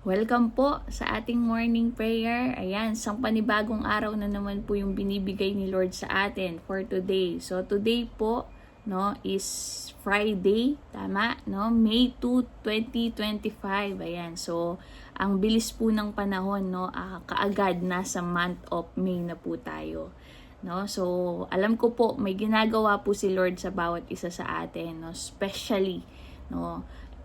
Welcome po sa ating morning prayer. Ayan, isang panibagong araw na naman po yung binibigay ni Lord sa atin for today. So today po, is Friday, tama, May 2, 2025. Ayan, so ang bilis po ng panahon, kaagad nasa month of May na po tayo. So alam ko po may ginagawa po si Lord sa bawat isa sa atin, especially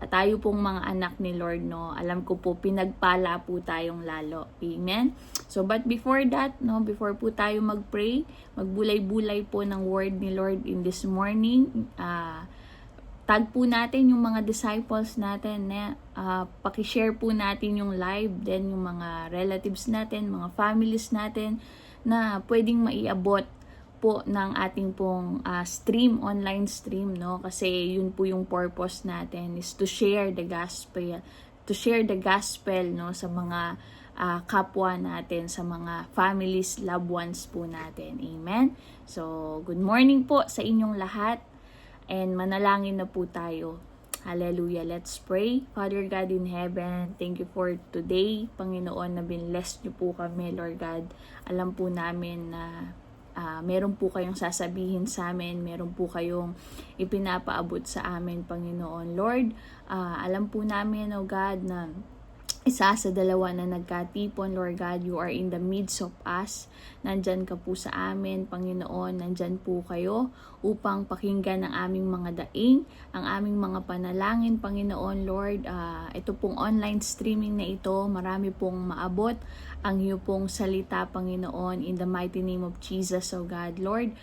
tayo pong mga anak ni Lord, alam ko po pinagpala po tayong lalo. Amen. So but before that, before po tayo mag-pray, magbulay-bulay po ng word ni Lord in this morning. Tag po natin yung mga disciples natin, paki-share po natin yung live, then yung mga relatives natin, mga families natin na pwedeng maiabot po ng ating pong stream, online stream, kasi yun po yung purpose natin, is to share the gospel, sa mga kapwa natin, sa mga families, loved ones po natin. Amen. So good morning po sa inyong lahat, and manalangin na po tayo. Hallelujah. Let's pray. Father God in heaven, thank you for today. Panginoon, na binless niyo po kami, Lord God. Alam po namin na meron po kayong sasabihin sa amin, meron po kayong ipinapaabot sa amin, Panginoon. Lord, alam po namin, God, na isa sa dalawa na nagkatipon, Lord God, you are in the midst of us. Nandyan ka po sa amin, Panginoon. Nandyan po kayo upang pakinggan ang aming mga daing, ang aming mga panalangin, Panginoon, Lord. Ito pong online streaming na ito, marami pong maabot ang iyo pong salita, Panginoon, in the mighty name of Jesus, O God. Lord,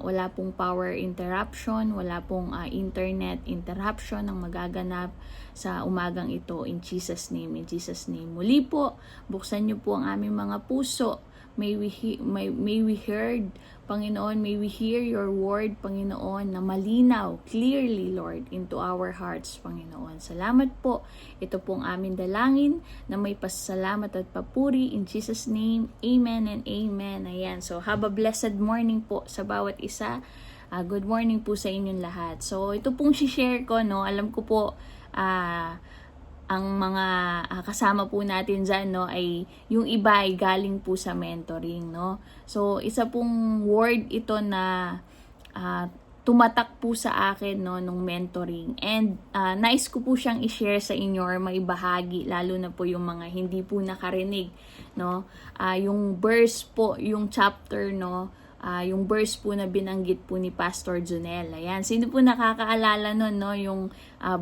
wala pong power interruption, wala pong internet interruption ang magaganap sa umagang ito, in Jesus' name, in Jesus' name. Muli po, buksan niyo po ang aming mga puso. May we heard, Panginoon, may we hear your word, Panginoon, na malinaw, clearly, Lord, into our hearts, Panginoon. Salamat po. Ito pong aming dalangin na may pasasalamat at papuri, in Jesus' name. Amen and amen. Ayan. So, have a blessed morning po sa bawat isa. Good morning po sa inyong lahat. So, ito pong share ko, alam ko po, ang mga kasama po natin dyan, ay yung iba ay galing po sa mentoring, So, isa pong word ito na tumatak po sa akin, nung mentoring. And nais ko po siyang i-share sa inyo or maibahagi, lalo na po yung mga hindi po nakarinig, yung verse po, yung chapter, yung verse po na binanggit po ni Pastor Junel. Ayan, sino po nakakaalala nun, yung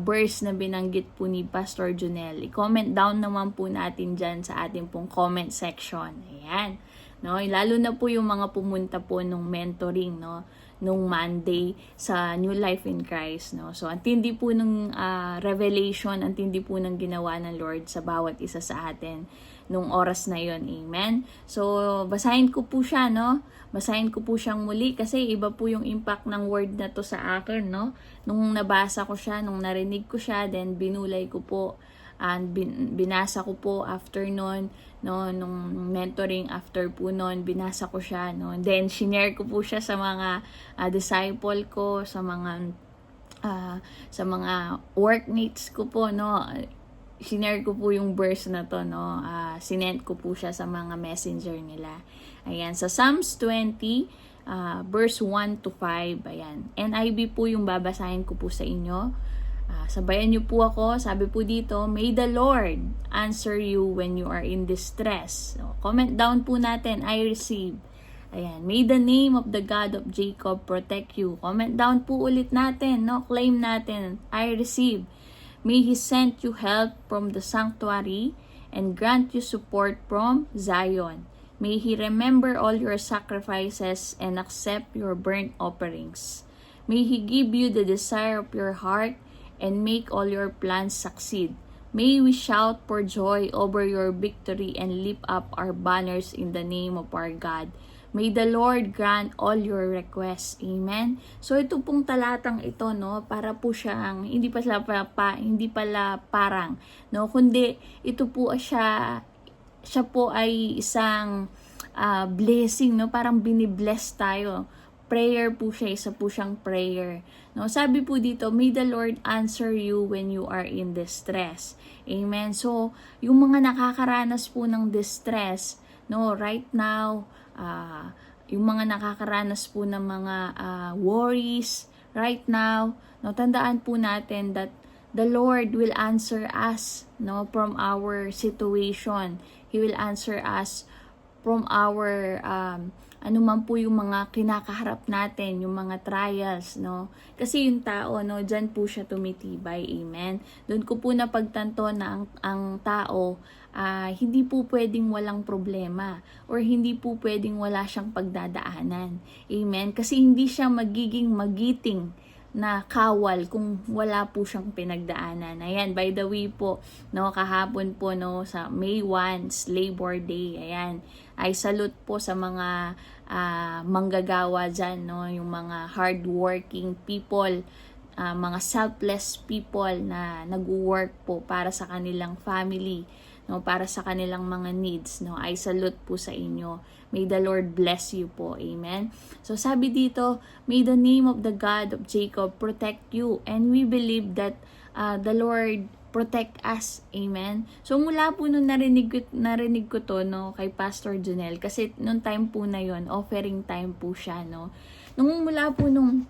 verse na binanggit po ni Pastor Junel? I-comment down naman po natin dyan sa ating pong comment section. Ayan, lalo na po yung mga pumunta po nung mentoring, nung Monday sa New Life in Christ, So, ang tindi po ng revelation, ang tindi po ng ginawa ng Lord sa bawat isa sa atin nung oras na yon. Amen. So, basahin ko po siya, Basahin ko po siyang muli kasi iba po yung impact ng word na to sa akin, Nung nabasa ko siya, nung narinig ko siya, then binulay ko po, and binasa ko po after nun, nung mentoring after po nun, binasa ko siya, Then, shinare ko po siya sa mga disciple ko, sa mga workmates ko po, Sinare ko po yung verse na to, sinend ko po siya sa mga messenger nila. Ayan, sa Psalms 20, verse 1 to 5, ayan. NIV po yung babasahin ko po sa inyo. Sabayan niyo po ako, sabi po dito, May the Lord answer you when you are in distress. So, comment down po natin, I receive. Ayan, may the name of the God of Jacob protect you. Comment down po ulit natin, claim natin, I receive. May He send you help from the sanctuary and grant you support from Zion. May He remember all your sacrifices and accept your burnt offerings. May He give you the desire of your heart and make all your plans succeed. May we shout for joy over your victory and lift up our banners in the name of our God. May the Lord grant all your requests. Amen. So ito pong talatang ito, para po siyang hindi pala parang, kundi ito po siya po ay isang blessing, parang binibless tayo. Prayer po siya, isa po siyang prayer, No, sabi po dito, may the Lord answer you when you are in distress. Amen. So, yung mga nakakaranas po ng distress, no, right now, yung mga nakakaranas po ng mga worries right now, no, tandaan po natin that the Lord will answer us, no, from our situation. He will answer us from our ano man po yung mga kinakaharap natin, yung mga trials, no? Kasi yung tao, no, dyan po siya tumitibay, amen? Doon ko po napagtanto na ang tao, hindi po pwedeng walang problema or hindi po pwedeng wala siyang pagdadaanan, amen? Kasi hindi siya magiging magiting na kawal kung wala po siyang pinagdaanan. Ayan, by the way po, no, kahapon po, no, sa May 1, Labor Day, ayan, ay salute po sa mga manggagawa dyan, no, yung mga hardworking people, mga selfless people na nag-work po para sa kanilang family, no, para sa kanilang mga needs, no. I salute po sa inyo. May the Lord bless you po. Amen. So sabi dito, may the name of the God of Jacob protect you, and we believe that the Lord protect us. Amen. So mula po nung narinig ko to, no, kay Pastor Junel, kasi nung time po na yon, offering time po siya, no. Nung mula po nung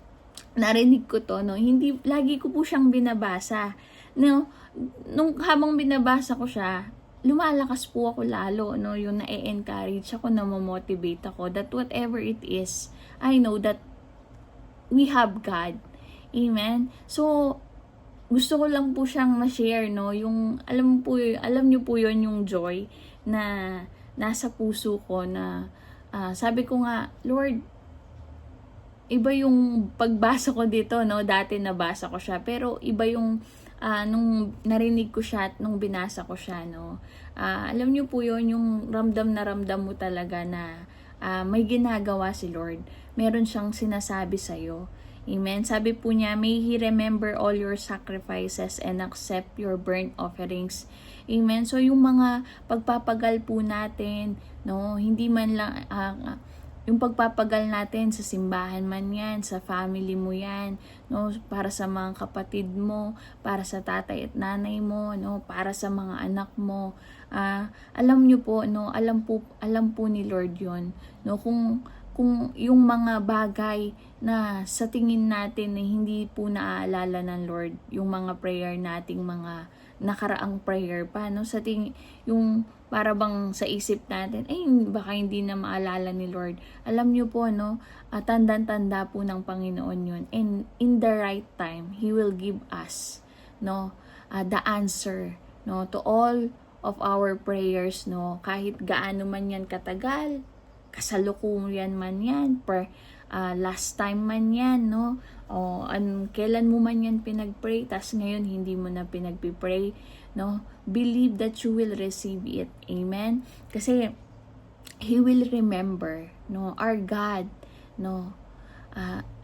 narinig ko to, no, hindi lagi ko po siyang binabasa. No, nung habang binabasa ko siya, lumalakas po ako lalo, no, yung na-encourage ako, na-motivate ako that whatever it is, I know that we have God. Amen. So gusto ko lang po siyang ma-share, no, yung alam niyo po yon, yung joy na nasa puso ko na sabi ko nga, Lord, iba yung pagbasa ko dito, no, dati nabasa ko siya, pero iba yung nung narinig ko siya at nung binasa ko siya, no, alam niyo po yon, yung ramdam na ramdam mo talaga na may ginagawa si Lord. Meron siyang sinasabi sa'yo. Amen. Sabi po niya, may He remember all your sacrifices and accept your burnt offerings. Amen. So yung mga pagpapagal po natin, no, hindi man lang yung pagpapagal natin sa simbahan man yan, sa family mo yan, no, para sa mga kapatid mo, para sa tatay at nanay mo, no, para sa mga anak mo. Alam nyo po, no, alam po ni Lord yon, no, kung yung mga bagay na sa tingin natin na hindi po naaalala ng Lord, yung mga prayer nating mga nakaraang prayer pa, no, sa tingin, yung para bang sa isip natin, baka hindi na maalala ni Lord. Alam niyo po, no, tandang-tanda po ng Panginoon yun. And in the right time, He will give us, no, the answer, no, to all of our prayers, no, kahit gaano man yan katagal, kasalukuyan man yan, last time man yan, no, o kailan mo man yan pinagpray, tas ngayon hindi mo na pinagpipray, no, believe that you will receive it. Amen. Kasi He will remember, no, our God, no,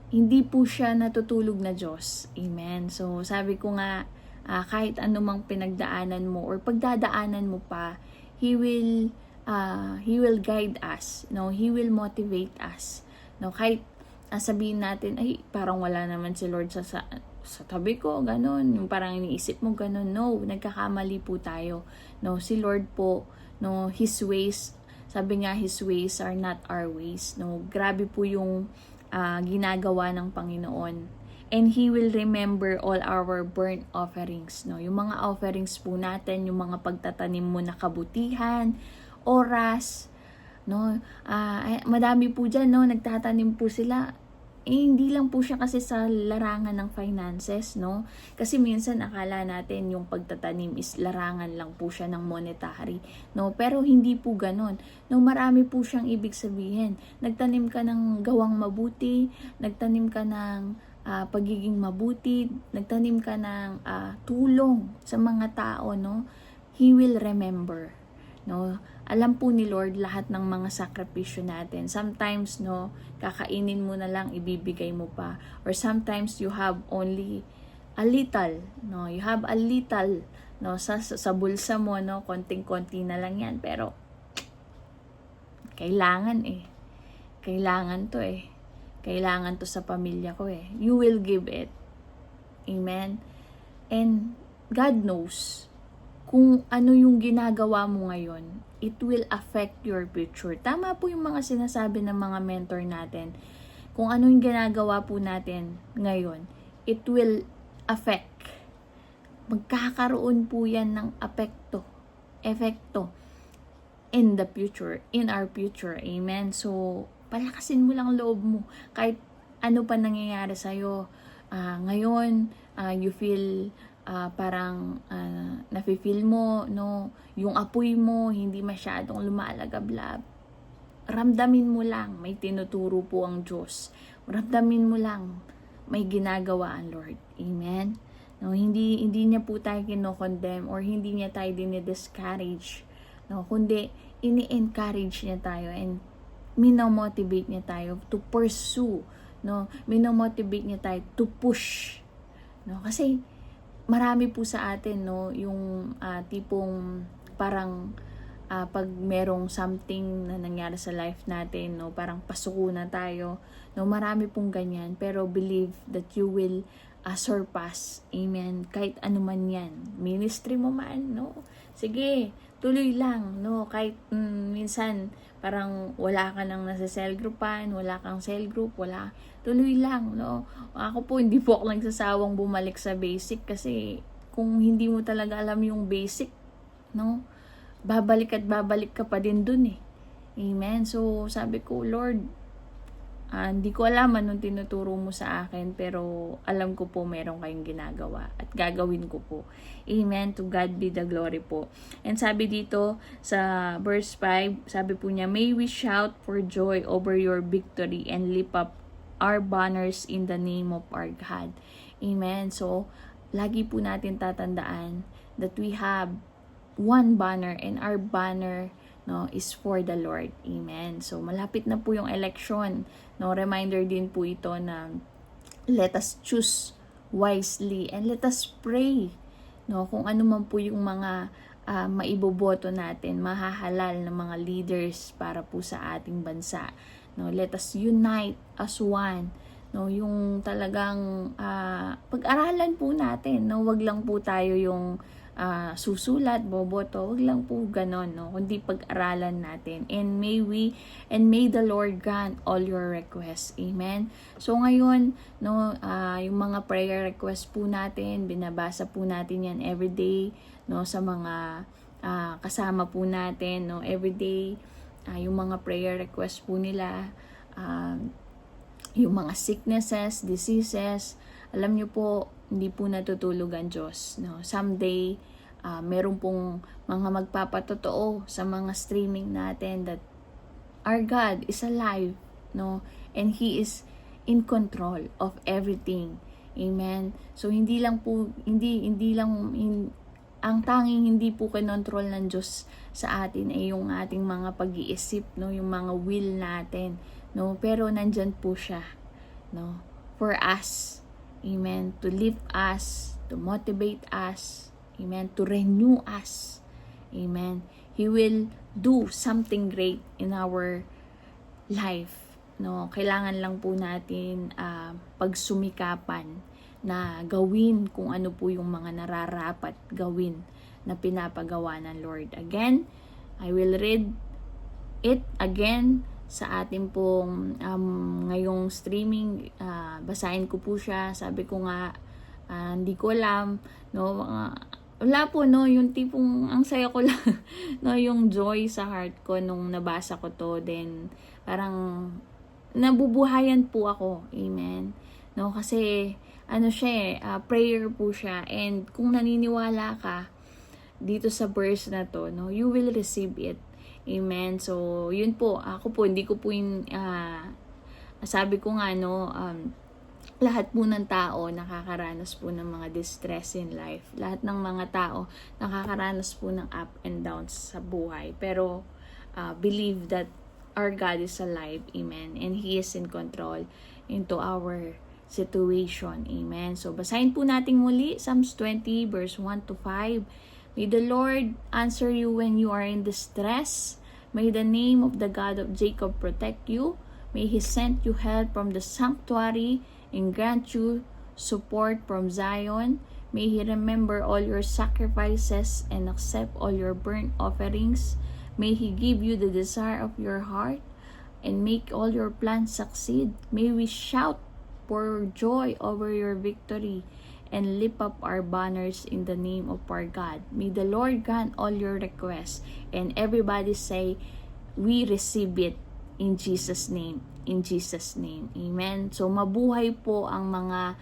hindi po siya natutulog na Diyos. Amen. So sabi ko nga, kahit anumang pinagdaanan mo or pagdadaanan mo pa, He will guide us, no, He will motivate us, no, kahit sabihin natin, parang wala naman si Lord sa tabi ko, ganun, yung parang iniisip mo ganun. No, nagkakamali po tayo, no, si Lord po, no, His ways, sabi nga, His ways are not our ways, no, grabe po yung ginagawa ng Panginoon. And He will remember all our burnt offerings, no, yung mga offerings po natin, yung mga pagtatanim mo na kabutihan, oras, no, madami po dyan, no, nagtatanim po sila. Hindi lang po siya kasi sa larangan ng finances, no? Kasi minsan akala natin yung pagtatanim is larangan lang po siya ng monetary, no? Pero hindi po ganon. No, marami po siyang ibig sabihin. Nagtanim ka ng gawang mabuti, nagtanim ka ng pagiging mabuti, nagtanim ka ng tulong sa mga tao, no? He will remember, no? Alam po ni Lord lahat ng mga sakripisyo natin. Sometimes, no, kakainin mo na lang, ibibigay mo pa. Or sometimes you have only a little, no, you have a little, no, sa bulsa mo, no, konting-konti na lang yan, pero kailangan to kailangan to sa pamilya ko eh. You will give it. Amen? And God knows kung ano yung ginagawa mo ngayon, it will affect your future. Tama po yung mga sinasabi ng mga mentor natin. Kung ano yung ginagawa po natin ngayon, it will affect. Magkakaroon po yan ng epekto in the future, in our future. Amen? So, palakasin mo lang loob mo. Kahit ano pa nangyayari sa'yo. Ngayon, you feel parang nafe-feel mo, no, yung apoy mo hindi masyadong lumalagablab. Ramdamin mo lang, may tinuturo po ang Diyos. Ramdamin mo lang, may ginagawa ang Lord. Amen? No, hindi niya po tayo kino-condemn or hindi niya tayo dinidiscourage. No, kundi ini-encourage niya tayo and minomotivate niya tayo to pursue. No, minomotivate niya tayo to push. No, kasi marami po sa atin, no, yung tipong parang pag merong something na nangyari sa life natin, no, parang pasuko na tayo, no, marami pong ganyan, pero believe that you will surpass. Amen? Kahit ano man yan, ministry mo man, no, sige, tuloy lang, no, kahit minsan parang wala ka nang nasa cell groupan, wala kang cell group, wala, tuloy lang, no. Ako po, hindi po ako nagsasawang bumalik sa basic kasi kung hindi mo talaga alam yung basic, no, babalik at babalik ka pa din dun eh. Amen? So, sabi ko, Lord, hindi ko alam anong tinuturo mo sa akin, pero alam ko po meron kayong ginagawa at gagawin ko po. Amen. To God be the glory po. And sabi dito sa verse 5, sabi po niya, may we shout for joy over your victory and lift up our banners in the name of our God. Amen. So, lagi po natin tatandaan that we have one banner and our banner, no, is for the Lord. Amen. So, malapit na po yung election. No, reminder din po ito na let us choose wisely and let us pray. No, kung ano man po yung mga maiboboto natin, mahahalal na mga leaders para po sa ating bansa. No, let us unite as one. No, yung talagang pag-aralan po natin, no, wag lang po tayo yung susulat, boboto, wag lang po ganon, no, kundi pag-aralan natin. And may the Lord grant all your requests. Amen. So ngayon, no, yung mga prayer requests po natin, binabasa po natin yan everyday, no, sa mga kasama po natin, no, everyday, yung mga prayer requests po nila, yung mga sicknesses, diseases, alam nyo po, hindi po natutulog ang Diyos. No? Someday, meron pong mga magpapatotoo sa mga streaming natin that our God is alive, no? And He is in control of everything. Amen? So, hindi lang ang tanging hindi po kinontrol ng Diyos sa atin ay yung ating mga pag-iisip, no? Yung mga will natin, no? Pero nandyan po siya, no? For us. Amen. To lift us, to motivate us. Amen. To renew us. Amen. He will do something great in our life. No, kailangan lang po natin pagsumikapan na gawin kung ano po yung mga nararapat gawin na pinapagawa ng Lord. Again, I will read it again sa ating pong ngayong streaming. Basahin ko po siya. Sabi ko nga, hindi ko alam, no, wala po, no, yung tipong ang saya ko lang, no, yung joy sa heart ko nung nabasa ko to, then parang nabubuhayan po ako. Amen. No, kasi ano siya, prayer po siya, and kung naniniwala ka dito sa verse na to, no, you will receive it. Amen. So, yun po. Ako po, hindi ko po yung, sabi ko nga, no, lahat po ng tao nakakaranas po ng mga distress in life. Lahat ng mga tao nakakaranas po ng up and downs sa buhay. Pero, believe that our God is alive. Amen. And He is in control into our situation. Amen. So, basahin po natin muli, Psalms 20, verse 1 to 5. May the Lord answer you when you are in distress. May the name of the God of Jacob protect you. May He send you help from the sanctuary and grant you support from Zion. May He remember all your sacrifices and accept all your burnt offerings. May He give you the desire of your heart and make all your plans succeed. May we shout for joy over your victory and lift up our banners in the name of our God. May the Lord grant all your requests. And everybody say, we receive it in Jesus' name. In Jesus' name. Amen. So mabuhay po ang mga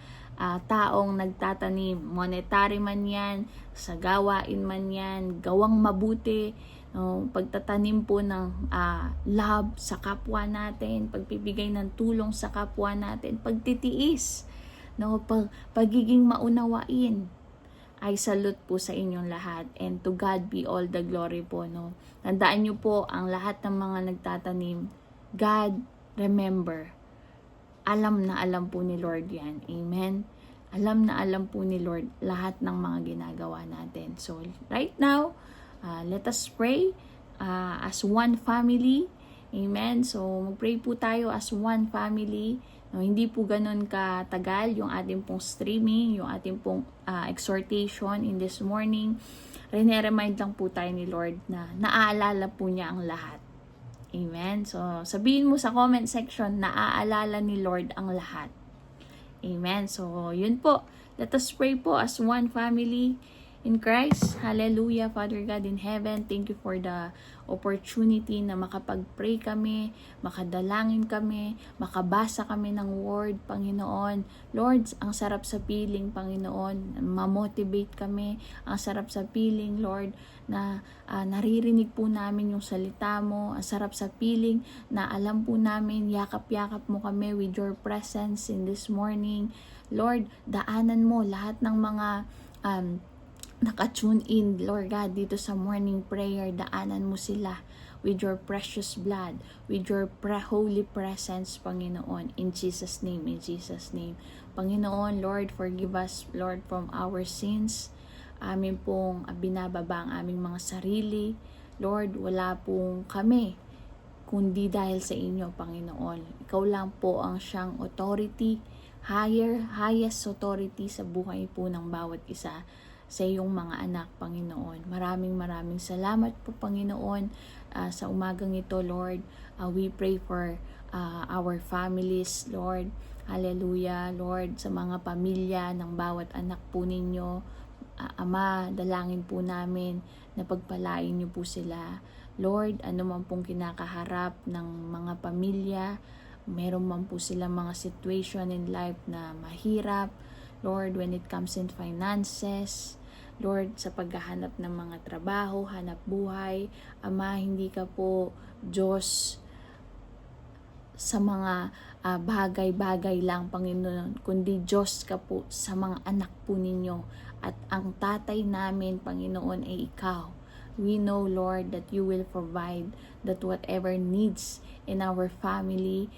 taong nagtatanim. Monetary man yan, sa gawain man yan, gawang mabuti, no, pagtatanim po ng love sa kapwa natin, pagbibigay ng tulong sa kapwa natin, pagtitiis, no, pagiging maunawain, ay salute po sa inyong lahat, and to God be all the glory po, no. Tandaan niyo po, ang lahat ng mga nagtatanim, God remember, alam na alam po ni Lord yan. Amen. Alam na alam po ni Lord lahat ng mga ginagawa natin. So right now, let us pray as one family. Amen. So mag-pray po tayo as one family. No, hindi po ganun katagal yung ating pong streaming, yung ating pong exhortation in this morning. Rene-remind lang po tayo ni Lord na naaalala po niya ang lahat. Amen. So, sabihin mo sa comment section, naaalala ni Lord ang lahat. Amen. So, yun po. Let us pray po as one family in Christ. Hallelujah, Father God in heaven. Thank you for the opportunity na makapag-pray kami, makadalangin kami, makabasa kami ng word, Panginoon. Lord, ang sarap sa piling, Panginoon, ma-motivate kami. Ang sarap sa piling, Lord, na naririnig po namin yung salita mo. Ang sarap sa piling na alam po namin, yakap-yakap mo kami with your presence in this morning. Lord, daanan mo lahat ng mga naka-tune in, Lord God, dito sa morning prayer. Daanan mo sila with your precious blood, with your holy presence, Panginoon, in Jesus' name, in Jesus' name. Panginoon, Lord, forgive us, Lord, from our sins. Amin pong binababa ang aming mga sarili. Lord, wala pong kami, kundi dahil sa inyo, Panginoon. Ikaw lang po ang siyang authority, highest authority sa buhay po ng bawat isa sa iyong mga anak, Panginoon. Maraming salamat po, Panginoon, sa umagang ito, Lord. We pray for our families, Lord. Hallelujah, Lord, sa mga pamilya ng bawat anak po ninyo. Ama, dalangin po namin na pagpalain niyo po sila. Lord, ano man pong kinakaharap ng mga pamilya, meron man po silang mga situation in life na mahirap, Lord, when it comes in finances, Lord, sa paghahanap ng mga trabaho, hanap buhay, Ama, hindi ka po Diyos sa mga bagay-bagay lang, Panginoon, kundi Diyos ka po sa mga anak po ninyo. At ang tatay namin, Panginoon, ay ikaw. We know, Lord, that you will provide that whatever needs in our family,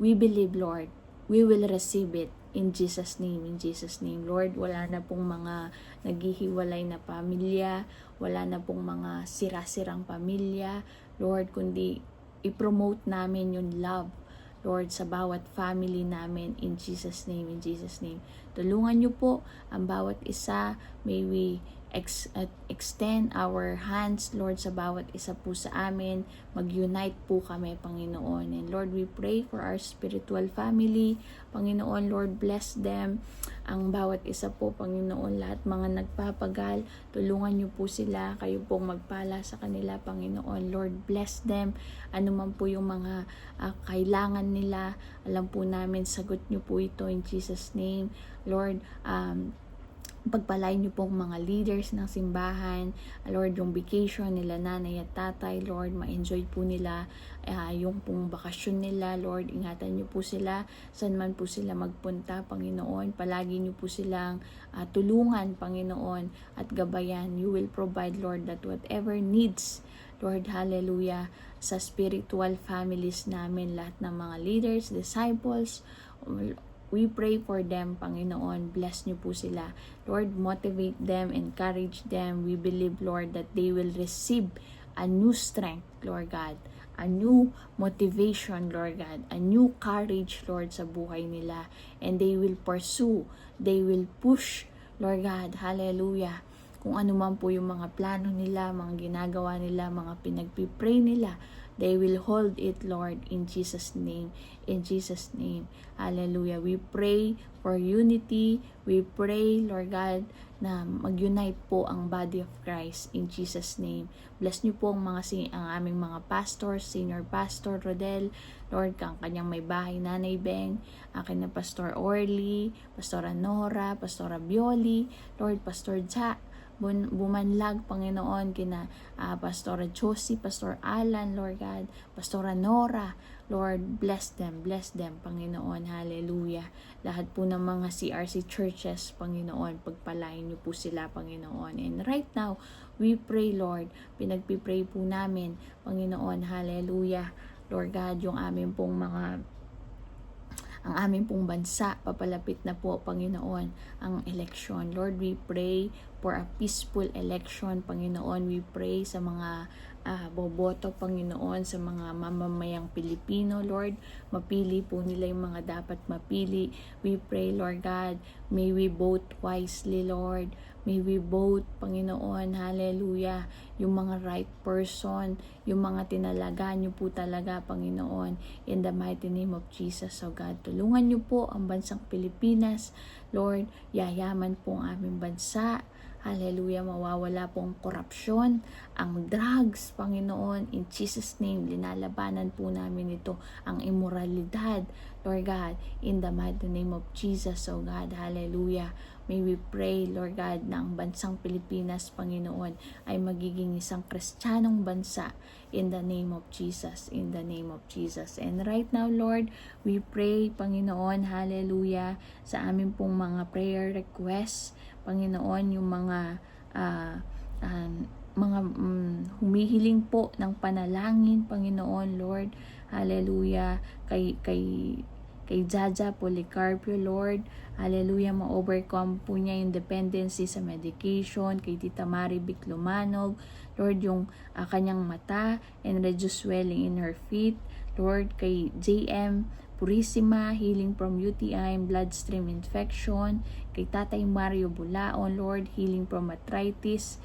we believe, Lord, we will receive it. In Jesus' name, Lord, wala na pong mga naghihiwalay na pamilya, wala na pong mga sira-sirang pamilya, Lord, kundi i-promote namin yung love, Lord, sa bawat family namin, in Jesus' name. Tulungan niyo po ang bawat isa. May we extend our hands, Lord, sa bawat isa po sa amin. Mag-unite po kami, Panginoon. And Lord, we pray for our spiritual family. Panginoon, Lord, bless them. Ang bawat isa po, Panginoon, lahat mga nagpapagal, tulungan niyo po sila. Kayo pong magpala sa kanila, Panginoon. Lord, bless them. Ano man po yung mga kailangan nila, alam po namin, sagot niyo po ito in Jesus' name. Lord, pagpalain niyo pong mga leaders ng simbahan, Lord, yung vacation nila nanay at tatay, Lord, ma-enjoy po nila yung pong bakasyon nila, Lord, ingatan niyo po sila, saan man po sila magpunta, Panginoon, palagi niyo po silang tulungan, Panginoon, at gabayan. You will provide, Lord, that whatever needs, Lord, hallelujah, sa spiritual families namin, lahat ng mga leaders, disciples, we pray for them, Panginoon. Bless niyo po sila. Lord, motivate them, encourage them. We believe, Lord, that they will receive a new strength, Lord God. a new motivation, Lord God, a new courage, Lord, sa buhay nila. And they will pursue, they will push, Lord God, hallelujah, kung ano man po yung mga plano nila, mga ginagawa nila, mga pinagpipray nila, they will hold it, Lord, in Jesus' name. In Jesus' name. Hallelujah. We pray for unity. We pray, Lord God, na mag-unite po ang body of Christ in Jesus' name. Bless niyo po ang ang aming mga pastors, senior pastor Rodel, Lord, ang kanyang may bahay, Nanay Beng, akin na Pastor Orly, Pastora Nora, Pastora Bioli, Lord, Pastor Ja, bumanlag, Panginoon, kina Pastora Josie, Pastor Alan, Lord God, Pastora Nora, Lord, bless them, Panginoon, hallelujah. Lahat po ng mga CRC churches, Panginoon, pagpalain niyo po sila, Panginoon. And right now, we pray, Lord, pinagpipray po namin, Panginoon, hallelujah, Lord God, yung aming pong ang aming pong bansa, papalapit na po, Panginoon, ang eleksyon. Lord, we pray for a peaceful election, Panginoon. We pray sa mga boboto, Panginoon, sa mga mamamayang Pilipino, Lord. Mapili po nila yung mga dapat mapili. We pray, Lord God, may we vote wisely, Lord. May we vote, Panginoon, hallelujah, yung mga right person, yung mga tinalaga niyo po talaga, Panginoon, in the mighty name of Jesus, oh God. Tulungan niyo po ang bansang Pilipinas, Lord, yayaman po ang aming bansa, hallelujah, mawawala po ang korupsyon, ang drugs, Panginoon, in Jesus' name, linalabanan po namin ito, ang immoralidad, Lord God, in the mighty name of Jesus, oh God, hallelujah. May we pray, Lord God, na ang bansang Pilipinas, Panginoon, ay magiging isang Kristiyanong bansa in the name of Jesus, in the name of Jesus. And right now, Lord, we pray, Panginoon, hallelujah, sa amin pong mga prayer requests, Panginoon, yung mga humihiling po ng panalangin, Panginoon, Lord, hallelujah, kay Jaja Policarpio, Lord, hallelujah, ma-overcome po niya yung dependency sa medication, kay Tita Mari Biclomanog, Lord, yung kanyang mata and reduce swelling in her feet, Lord, kay JM Purisima, healing from UTI and bloodstream infection, kay Tatay Mario Bulaon, Lord, healing from arthritis,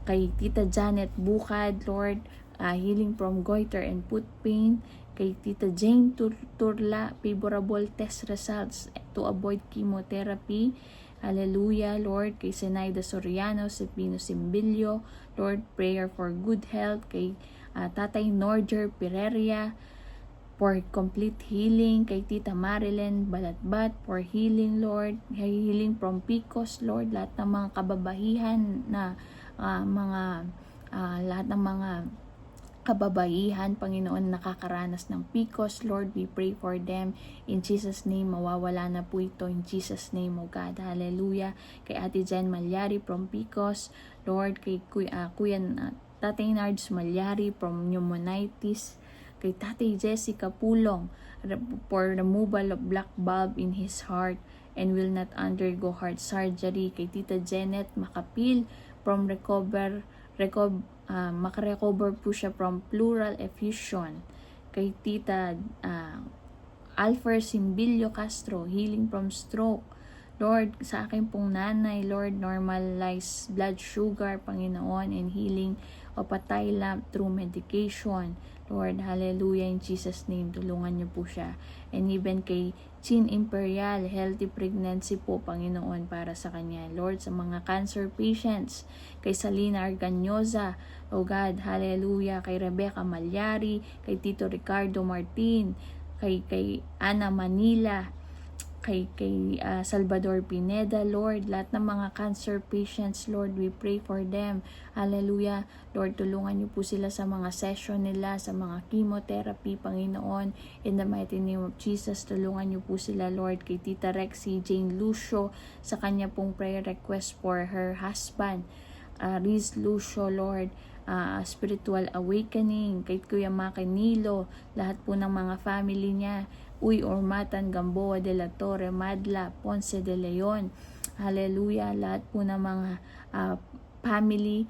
kay Tita Janet Bukad, Lord, healing from goiter and foot pain, kay Tita Jane Turla, favorable test results to avoid chemotherapy. Hallelujah, Lord. Kay Zenaida Soriano, Sepino Simbilio, Lord, prayer for good health. Kay Tatay Norger Pereria, for complete healing. Kay Tita Marilyn Balatbat, for healing, Lord. Healing from PCOS, Lord. Lahat ng mga kababahihan na lahat ng mga kababaihan, Panginoon, nakakaranas ng PCOS, Lord, we pray for them in Jesus' name. Mawawala na po ito in Jesus' name, O God, hallelujah. Kay Ate Jen Malyari from PCOS, Lord, kay Tatay Nards Malyari from pneumonitis, kay Tatay Jessica Pulong for removal of black bulb in his heart and will not undergo heart surgery, kay Tita Janet Makapil from makarecover po siya from pleural effusion, kay Tita Alfer Simbilio Castro, healing from stroke, Lord, sa akin pong nanay, Lord, normalize blood sugar, Panginoon, and healing of patay lamp through medication, Lord, hallelujah, in Jesus' name, tulungan niyo po siya. And even kay Chin Imperial, healthy pregnancy po, Panginoon, para sa kanya. Lord, sa mga cancer patients, kay Salina Arganyosa, oh God, hallelujah, kay Rebecca Malyari, kay Tito Ricardo Martin, kay Ana Manila, kay Salvador Pineda, Lord, lahat ng mga cancer patients, Lord, we pray for them, hallelujah, Lord, tulungan niyo po sila sa mga session nila, sa mga chemotherapy, Panginoon, in the mighty name of Jesus, tulungan niyo po sila, Lord, kay Tita Rexy Jane Lucio, sa kanya pong prayer request for her husband, Riz Lucio, Lord, spiritual awakening, kay Kuya Makinilo, lahat po ng mga family niya, Uy Ormatan, Gamboa de la Torre, Madla, Ponce de Leon, hallelujah, lahat po ng mga family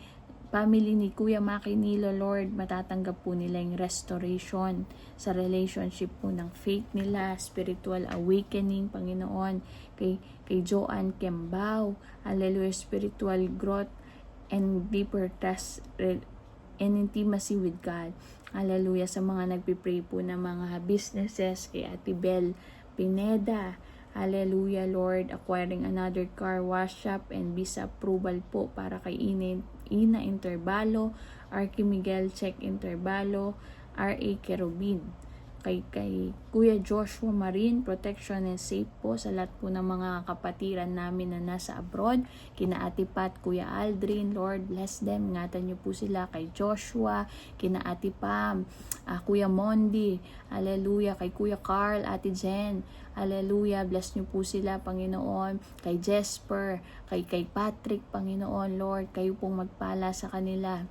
family ni Kuya Makinilo, Lord, matatanggap po nila yung restoration sa relationship po ng faith nila, spiritual awakening, Panginoon, kay Joanne Kembao, hallelujah, spiritual growth and deeper trust and intimacy with God. Hallelujah, sa mga nagpipray po ng mga businesses, kay Ate Bel Pineda, hallelujah, Lord, acquiring another car wash shop and visa approval po para kay Ina Interbalo, Arky Miguel Check Interbalo, R.A. Kerubin. Kay Kuya Joshua Marin, protection and safe po sa lahat po ng mga kapatiran namin na nasa abroad. Kina Ate Pat, Kuya Aldrin, Lord, bless them. Ingatan niyo po sila. Kay Joshua, kina Ate Pam, Kuya Mondi, hallelujah. Kay Kuya Carl, Ate Jen, hallelujah. Bless niyo po sila, Panginoon. Kay Jesper, kay Patrick, Panginoon, Lord, kayo pong magpala sa kanila.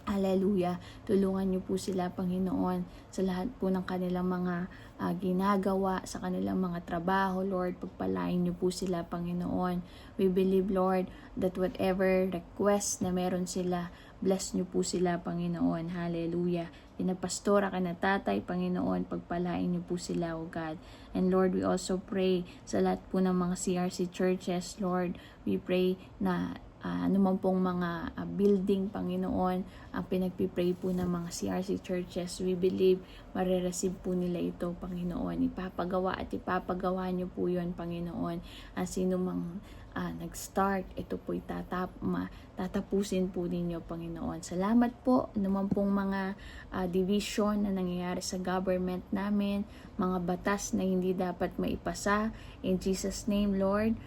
Hallelujah. Tulungan niyo po sila, Panginoon, sa lahat po ng kanilang mga ginagawa, sa kanilang mga trabaho, Lord. Pagpalain niyo po sila, Panginoon. We believe, Lord, that whatever request na meron sila, bless niyo po sila, Panginoon. Hallelujah. Pinapastora ka na tatay, Panginoon, pagpalain niyo po sila, O God. And Lord, we also pray sa lahat po ng mga CRC churches, Lord. We pray na anuman pong mga building, Panginoon, ang pinagpipray po ng mga CRC churches, we believe marireceive po nila ito, Panginoon. Ipapagawa at ipapagawa niyo po yun, Panginoon. Sino mang nag-start, ito po tatapusin po ninyo, Panginoon. Salamat po naman pong mga division na nangyayari sa government namin, mga batas na hindi dapat maipasa. In Jesus' name, Lord,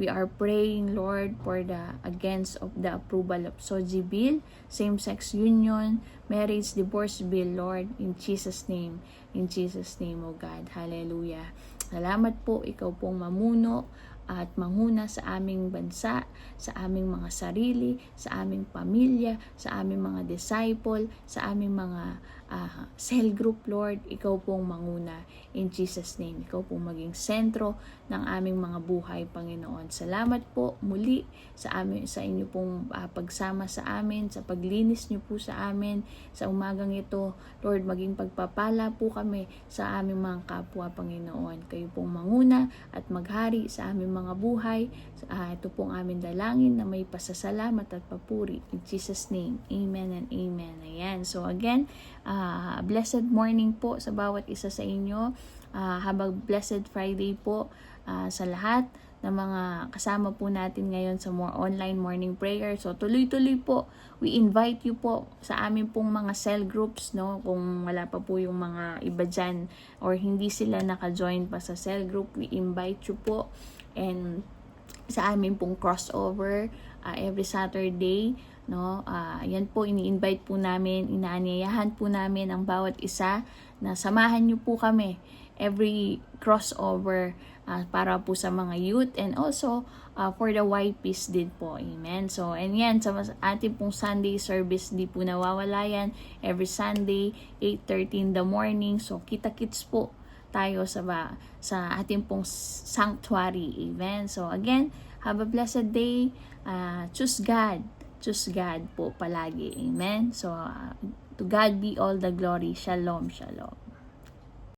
we are praying, Lord, for the against of the approval of SOGI bill, same-sex union, marriage, divorce bill, Lord, in Jesus' name, O God, hallelujah. Salamat po, ikaw pong mamuno at manghuna sa aming bansa, sa aming mga sarili, sa aming pamilya, sa aming mga disciple, sa aming mga cell group, Lord. Ikaw pong manguna in Jesus' name. Ikaw pong maging sentro ng aming mga buhay, Panginoon. Salamat po muli sa inyo pong pagsama sa amin, sa paglinis niyo po sa amin sa umagang ito. Lord, maging pagpapala po kami sa aming mga kapwa, Panginoon. Kayo pong manguna at maghari sa aming mga buhay. Ito pong aming dalangin na may pasasalamat at papuri. In Jesus' name, amen and amen. Ayan. So again, blessed morning po sa bawat isa sa inyo. Have a blessed Friday po sa lahat ng mga kasama po natin ngayon sa online morning prayer. So tuloy-tuloy po, we invite you po sa amin pong mga cell groups, no? Kung wala pa po yung mga iba dyan or hindi sila naka-join pa sa cell group, we invite you po. And sa amin pong crossover every Saturday, no? Yan po, ini-invite po namin, inaanyayahan po namin ang bawat isa na samahan niyo po kami every crossover para po sa mga youth and also for the YPs din po. Amen. So, and yan, sa ating pong Sunday service, di po nawawala yan. Every Sunday, 8:30 in the morning. So, kita-kits po tayo sa ating pong sanctuary. Amen. So, again, have a blessed day. Choose God. Choose God po palagi. Amen. So, to God be all the glory. Shalom, shalom.